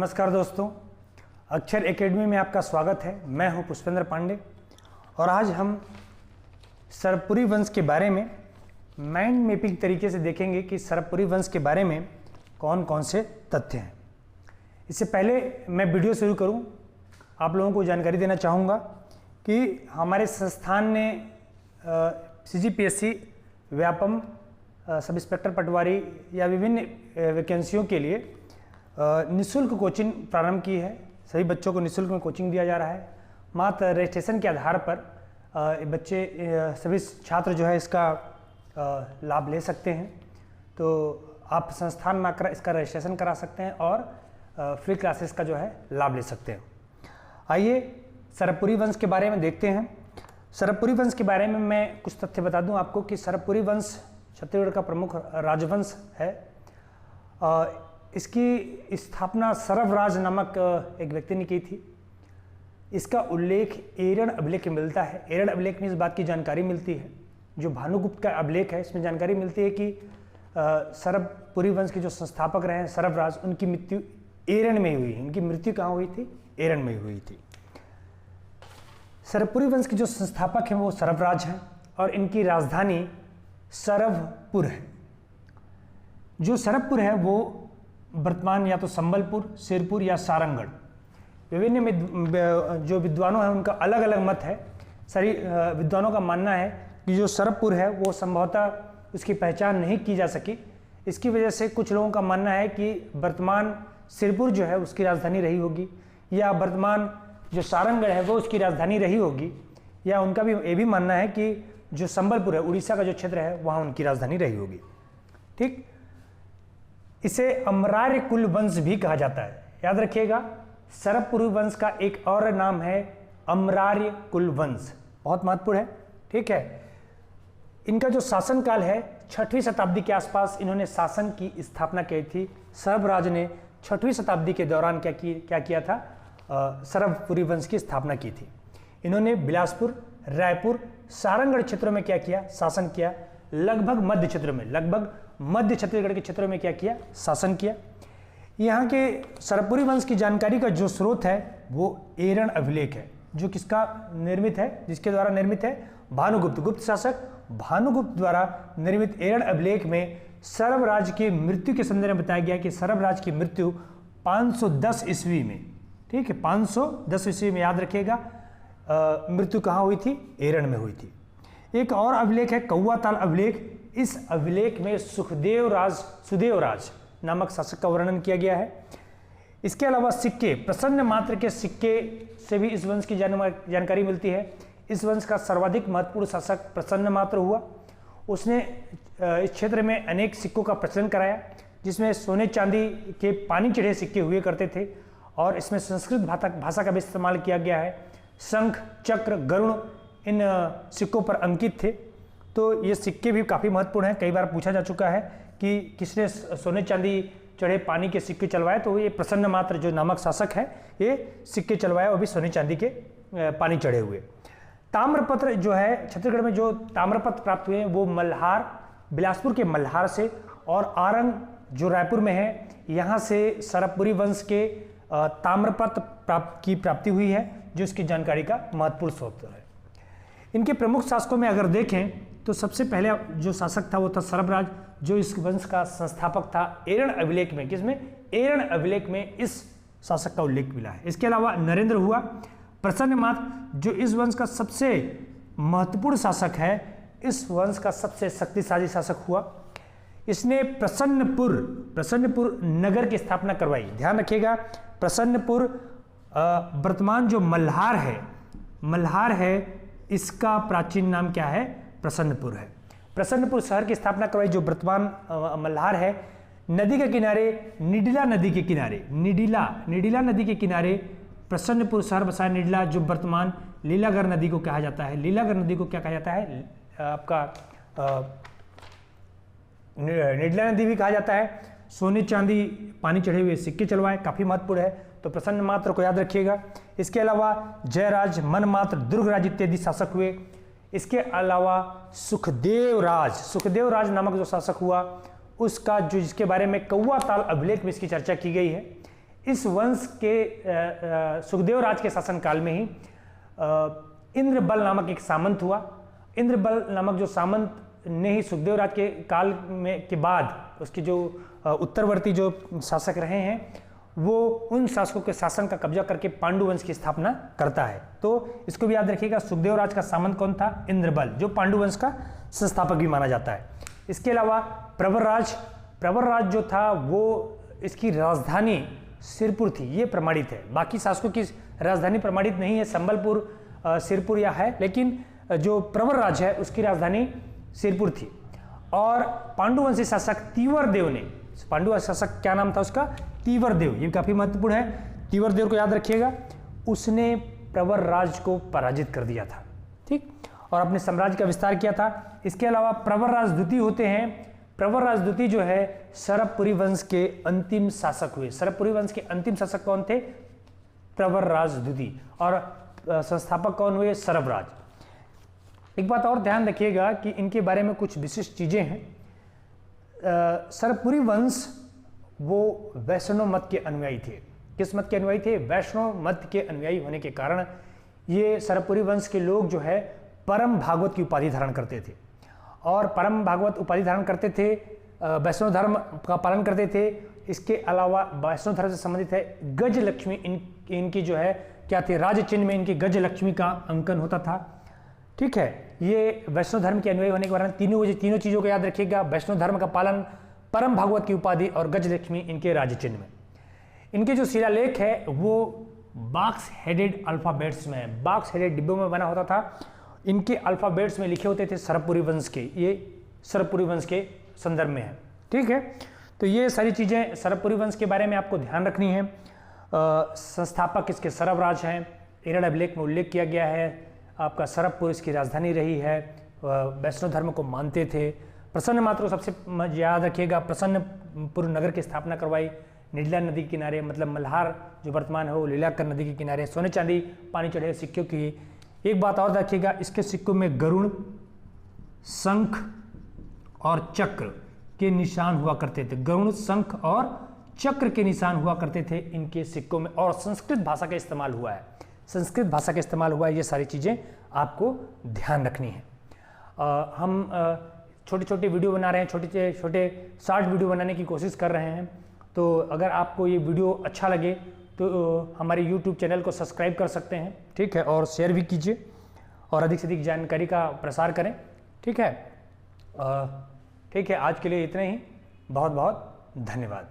नमस्कार दोस्तों, अक्षर एकेडमी में आपका स्वागत है। मैं हूं पुष्पेंद्र पांडे और आज हम सरबपुरी वंश के बारे में माइंड मैपिंग तरीके से देखेंगे कि सरबपुरी वंश के बारे में कौन कौन से तथ्य हैं। इससे पहले मैं वीडियो शुरू करूं, आप लोगों को जानकारी देना चाहूँगा कि हमारे संस्थान ने CGPSC व्यापम सब इंस्पेक्टर पटवारी या विभिन्न वैकेंसियों के लिए निःशुल्क कोचिंग प्रारंभ की है। सभी बच्चों को निःशुल्क में कोचिंग दिया जा रहा है। मात्र रजिस्ट्रेशन के आधार पर बच्चे सभी छात्र जो है इसका लाभ ले सकते हैं। तो आप संस्थान में आकर इसका रजिस्ट्रेशन करा सकते हैं और फ्री क्लासेस का जो है लाभ ले सकते हैं। आइए सरबपुरी वंश के बारे में देखते हैं। सरबपुरी वंश के बारे में मैं कुछ तथ्य बता दूं आपको कि सरबपुरी वंश छत्तीसगढ़ का प्रमुख राजवंश है। इसकी स्थापना सरबराज नामक एक व्यक्ति ने की थी। इसका उल्लेख एरण अभिलेख में मिलता है। एरण अभिलेख में इस बात की जानकारी मिलती है, जो भानुगुप्त का अभिलेख है इसमें जानकारी मिलती है कि सरबपुरी वंश के जो संस्थापक रहे सरबराज, उनकी मृत्यु एरण में हुई। इनकी मृत्यु कहाँ हुई थी? एरण में हुई थी। सरबपुरी वंश के जो संस्थापक हैं वो सरबराज हैं और इनकी राजधानी सरबपुर है। जो सरबपुर है वो वर्तमान या तो संबलपुर, सिरपुर या सारंगढ़, विभिन्न जो विद्वानों हैं उनका अलग अलग मत है। सभी विद्वानों का मानना है कि जो सरबपुर है वो संभवतः उसकी पहचान नहीं की जा सकी। इसकी वजह से कुछ लोगों का मानना है कि वर्तमान सिरपुर जो है उसकी राजधानी रही होगी, या वर्तमान जो सारंगढ़ है वो उसकी राजधानी रही होगी, या उनका भी ये भी मानना है कि जो संबलपुर है, उड़ीसा का जो क्षेत्र है, वहाँ उनकी राजधानी रही होगी। ठीक, इसे अमरार्य कुल वंश भी कहा जाता है। याद रखिएगा, सरबपुरी वंश का एक और नाम है अमरार्य कुल वंश। बहुत महत्वपूर्ण है। ठीक है, इनका जो शासनकाल है 6वीं शताब्दी के आसपास इन्होंने शासन की स्थापना की थी। सरबराज ने 6वीं शताब्दी के दौरान क्या किया था? सरबपुरी वंश की स्थापना की थी। इन्होंने बिलासपुर, रायपुर, सारंगढ़ क्षेत्रों में क्या किया? शासन किया। लगभग मध्य छत्तीसगढ़ के क्षेत्रों में क्या किया? शासन किया। यहाँ के सरबपुरी वंश की जानकारी का जो स्रोत है वो एरण अभिलेख है, जो किसका निर्मित है? जिसके द्वारा निर्मित है? भानुगुप्त, गुप्त शासक भानुगुप्त द्वारा निर्मित एरण अभिलेख में सरबराज की मृत्यु के संदर्भ में बताया गया कि सरबराज की मृत्यु 510 ईस्वी में, ठीक है, 510 ईस्वी में, याद रखिएगा, मृत्यु कहाँ हुई थी? एरण में हुई थी। एक और अभिलेख है कौवाताल अभिलेख। इस अभिलेख में सुदेवराज नामक शासक का वर्णन किया गया है। इसके अलावा सिक्के, प्रसन्न मात्र के सिक्के से भी इस वंश की जानकारी मिलती है। इस वंश का सर्वाधिक महत्वपूर्ण शासक प्रसन्न मात्र हुआ। उसने इस क्षेत्र में अनेक सिक्कों का प्रचलन कराया, जिसमें सोने चांदी के पानी चढ़े सिक्के हुए करते थे और इसमें संस्कृत भाषा का भी इस्तेमाल किया गया है। शंख, चक्र, गरुड़ इन सिक्कों पर अंकित थे। तो ये सिक्के भी काफ़ी महत्वपूर्ण हैं। कई बार पूछा जा चुका है कि किसने सोने चांदी चढ़े पानी के सिक्के चलवाए, तो ये प्रसन्न मात्र जो नामक शासक है ये सिक्के चलवाए, वो भी सोने चांदी के पानी चढ़े हुए। ताम्रपत्र जो है, छत्तीसगढ़ में जो ताम्रपत्र प्राप्त हुए हैं वो मल्हार, बिलासपुर के मल्हार से, और आरंग जो रायपुर में है, यहाँ से सरबपुरी वंश के ताम्रपत्र की प्राप्ति हुई है, जो इसकी जानकारी का महत्वपूर्ण स्रोत है। इनके प्रमुख शासकों में अगर देखें तो सबसे पहले जो शासक था वो था सरबराज, जो इस वंश का संस्थापक था। एरण अभिलेख में, किसमें? एरण अभिलेख में इस शासक का उल्लेख मिला है। इसके अलावा नरेंद्र हुआ। प्रसन्न मात्र जो इस वंश का सबसे महत्वपूर्ण शासक है, इस वंश का सबसे शक्तिशाली शासक हुआ। इसने प्रसन्नपुर नगर की स्थापना करवाई। ध्यान रखिएगा, प्रसन्नपुर वर्तमान जो मल्हार है, इसका प्राचीन नाम क्या है? प्रसन्नपुर है। प्रसन्नपुर शहर की स्थापना करवाई, जो वर्तमान मल्हार है। नदी के किनारे, निडिला नदी के किनारे प्रसन्नपुर शहर बसाया। निडिला जो वर्तमान लीलागर नदी को कहा जाता है। लीलागर नदी को क्या कहा जाता है? आपका निडिला नदी भी कहा जाता है। सोने चांदी पानी चढ़े हुए सिक्के चलवाए, काफ़ी महत्वपूर्ण है। तो प्रसन्न मात्र को याद रखिएगा। इसके अलावा जयराज, मनमात्र, दुर्गराज इत्यादि शासक हुए। इसके अलावा सुखदेव राज नामक जो शासक हुआ, उसका जो जिसके बारे में कौवाताल अभिलेख में इसकी चर्चा की गई है। इस वंश के सुखदेव राज के शासनकाल में ही इंद्रबल नामक एक सामंत हुआ। इंद्रबल नामक जो सामंत ने ही सुखदेव राज के काल में के बाद उसके जो उत्तरवर्ती जो शासक रहे हैं वो उन शासकों के शासन का कब्जा करके पांडु वंश की स्थापना करता है। तो इसको भी याद रखिएगा, सुखदेव राज का सामंत कौन था? इंद्रबल, जो पांडु वंश का संस्थापक भी माना जाता है। इसके अलावा प्रवर राज जो था वो इसकी राजधानी सिरपुर थी, ये प्रमाणित है। बाकी शासकों की राजधानी प्रमाणित नहीं है, संबलपुर सिरपुर या है, लेकिन जो प्रवर राज है उसकी राजधानी सिरपुर थी। और पांडुवंशी शासक तीवरदेव ने, पांडु शासक क्या नाम था उसका? तीवरदेव, ये काफी महत्वपूर्ण है। तीवरदेव को याद रखिएगा, उसने प्रवर राज को पराजित कर दिया था, ठीक, और अपने साम्राज्य का विस्तार किया था। इसके अलावा प्रवर राज द्वितीय होते हैं। प्रवर राज द्वितीय जो है सरबपुरी वंश के अंतिम शासक हुए। सरबपुरी वंश के अंतिम शासक कौन थे? प्रवर राज द्वितीय। और संस्थापक कौन हुए? सरबराज। एक बात और ध्यान रखिएगा कि इनके बारे में कुछ विशिष्ट चीजें हैं। सरबपुरी वंश वो वैष्णव मत के अनुयायी थे। किस मत के अनुयायी थे? वैष्णव मत के अनुयायी होने के कारण ये सरबपुरी वंश के लोग जो है परम भागवत की उपाधि धारण करते थे, और परम भागवत उपाधि धारण करते थे, वैष्णव धर्म का पालन करते थे। इसके अलावा वैष्णव धर्म से संबंधित है गज लक्ष्मी, इनकी जो है क्या थे? राज चिन्ह में इनकी गज लक्ष्मी का अंकन होता था, ठीक है। ये वैष्णव धर्म के अनुयायी होने के कारण तीनों चीजों को याद रखिएगा, वैष्णव धर्म का पालन, परम भागवत की उपाधि और गज लक्ष्मी इनके राज चिन्ह में। इनके जो शिलालेख है वो बॉक्स हेडेड अल्फाबेट्स में, बॉक्स हेडेड डिब्बों में बना होता था। इनके अल्फाबेट्स में लिखे होते थे सरबपुरी वंश के, ये सरबपुरी वंश के संदर्भ में है, ठीक है। तो ये सारी चीजें सरबपुरी वंश के बारे में आपको ध्यान रखनी है। संस्थापक इसके सरबराज हैं, इरड़ अभिलेख में उल्लेख किया गया है। आपका सरबपुर इसकी राजधानी रही है, वैष्णव धर्म को मानते थे। प्रसन्न मात्र सबसे याद रखिएगा, प्रसन्नपुर नगर की स्थापना करवाई, नीला नदी के किनारे, मतलब मल्हार जो वर्तमान है वो लीलाकर नदी के किनारे, सोने चांदी पानी चढ़े सिक्कों की। एक बात और रखिएगा, इसके सिक्कों में गरुड़, शंख और चक्र के निशान हुआ करते थे। गरुड़, शंख और चक्र के निशान हुआ करते थे इनके सिक्कों में, और संस्कृत भाषा का इस्तेमाल हुआ है, संस्कृत भाषा का इस्तेमाल हुआ है। ये सारी चीज़ें आपको ध्यान रखनी है। हम छोटे छोटे वीडियो बना रहे हैं, छोटे छोटे शॉर्ट वीडियो बनाने की कोशिश कर रहे हैं। तो अगर आपको ये वीडियो अच्छा लगे तो हमारे YouTube चैनल को सब्सक्राइब कर सकते हैं, ठीक है, और शेयर भी कीजिए और अधिक से अधिक जानकारी का प्रसार करें, ठीक है। ठीक है, आज के लिए इतना ही। बहुत बहुत धन्यवाद।